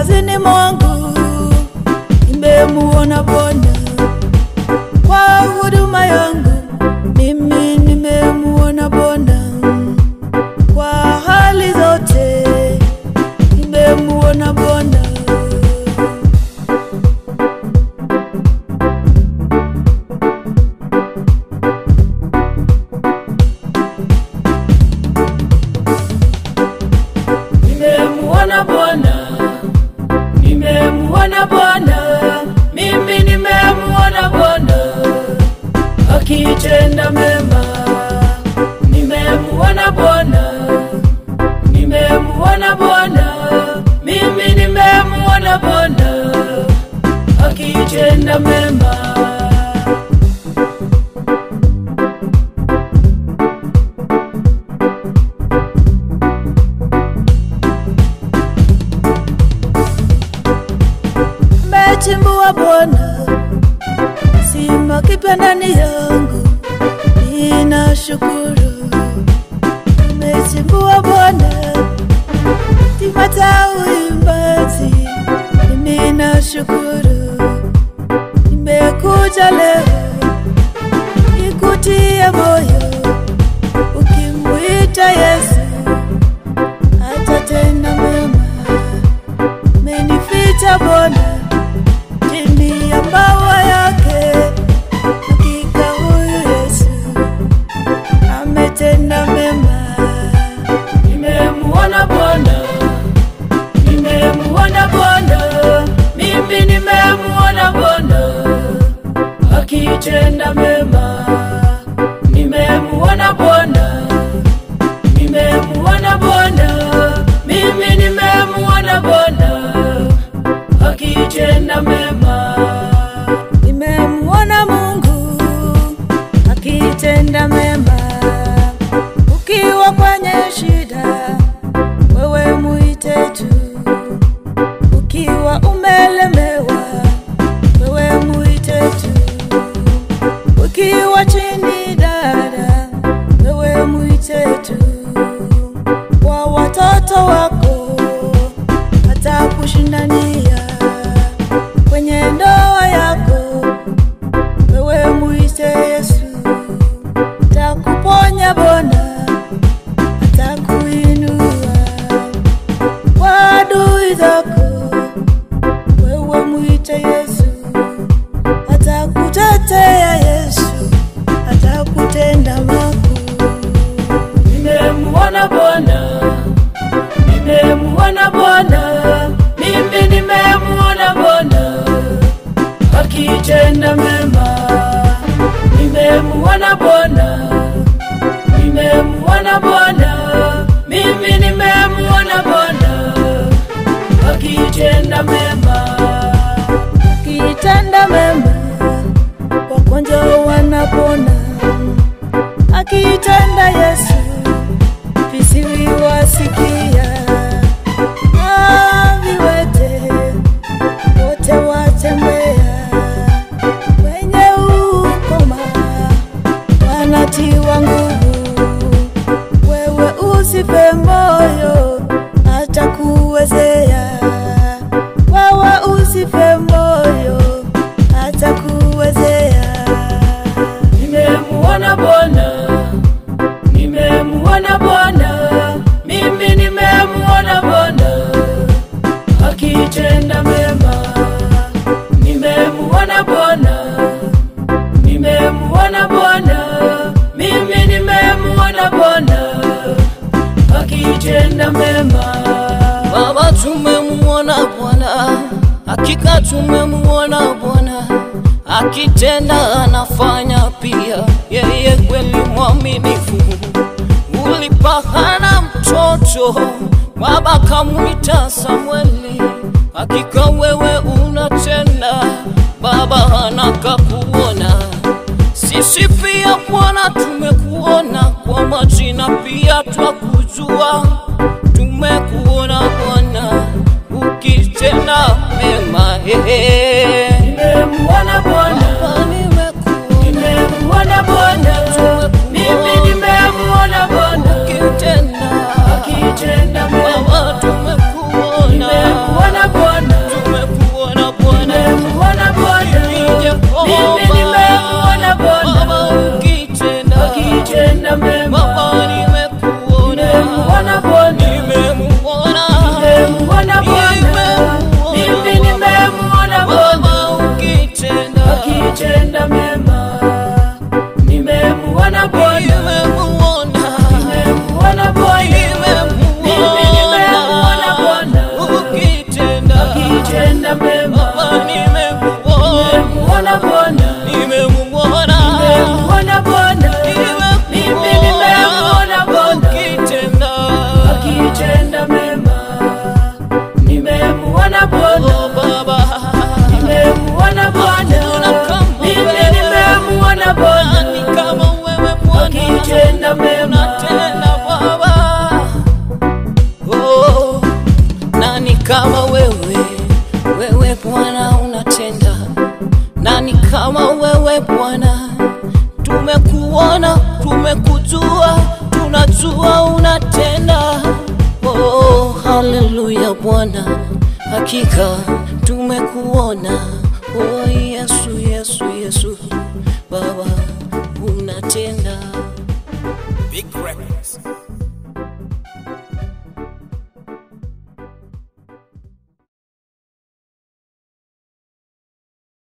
kazini mwangu nimemuona Bwana, kwa huduma yangu mimi nimemuona Bwana, kwa hali zote nimemuona Bwana. Nimemuona Bwana, nimemuona Bwana, mimi nimemuona Bwana akitenda mema. Nimemuona Bwana, nimemuona Bwana, mimi nimemuona Bwana akitenda mema. Chimbua Bwana sima kipendani yangu, ninashukuru. Nimechimbua Bwana timata uimbaji, ninashukuru. Nimekuja leo nikutie moyo, ukimuita Yesu atatenda mema. Menificha Bwana chini ya mbawa yake, hakika huyu Yesu ametenda mema. Nimemuona Bwana, nimemuona Bwana, mimi nimemuona Bwana akitenda mema. Nimemuona Bwana, nimemuona Bwana, mimi nimemuona Bwana akitenda mema. Nimemuona Mungu akitenda mema. Ukiwa kwenye shida wewe muite tu, ukiwa umelemewa wewe muite tu, ukiwa chini dada wewe muite tu. Kwa watoto wako atakushindania, kwenye ndoa yako wewe muite Yesu, atakuponya Bwana, atakuinua. Kwa adui zako wewe muite Yesu, atakutetea Yesu, atakutenda makuu. Nimemuona Bwana, nimemuona Bwana, mimi nimemuona Bwana akitenda mema. Nimemuona Bwana, nimemuona Bwana, mimi nimemuona Bwana akitenda mema. Akitenda mema wagonjwa wanapona, akitenda Yesu visiwi wasikia, viwete wote watembea, wenye ukoma wanatiwa nguvu. Wewe usife moyo, atakuwezea. Wewe usife moyo, atakuwezea. Nimemuona Bwana, nimemuona Bwana, mimi nimemuona Bwana akitenda mema. Nimemuona Bwana, nimemuona Bwana, mimi nimemuona Bwana akitenda mema. Baba tumemuona Bwana, hakika tumemuona Bwana akitenda, anafanya pia, yeye kweli mwaminifu. Ulipa Hana mtoto, Baba kamuita Samueli, hakika wewe unatenda Baba, Hana kakuona. Sisi pia Bwana tumekuona, kwa majina pia twakujua. Tumekuona Bwana ukitenda mema. Nimemuona Bwana, nimemuona Bwana, mimi nimemuona Bwana akitenda mema. Tumekuona nimemuona Bwana. akitenda mema. Baba Nimemuona Bwana, nimemuona nimemuona Bwana, mimi nimemuona Bwana akitenda mema. Nimemuona Bwana, Baba, nimemuona Bwana, mimi nimemuona Bwana ni kama wewe Bwana akitenda mema. unatenda Baba. Oh, nani kama wewe, wewe Bwana unatenda. Nani kama wewe Bwana, tumekuona, tumekujua, tunajua unatenda. Oh, haleluya Bwana, hakika tumekuona. Oh Yesu, Yesu, Yesu, Baba unatenda.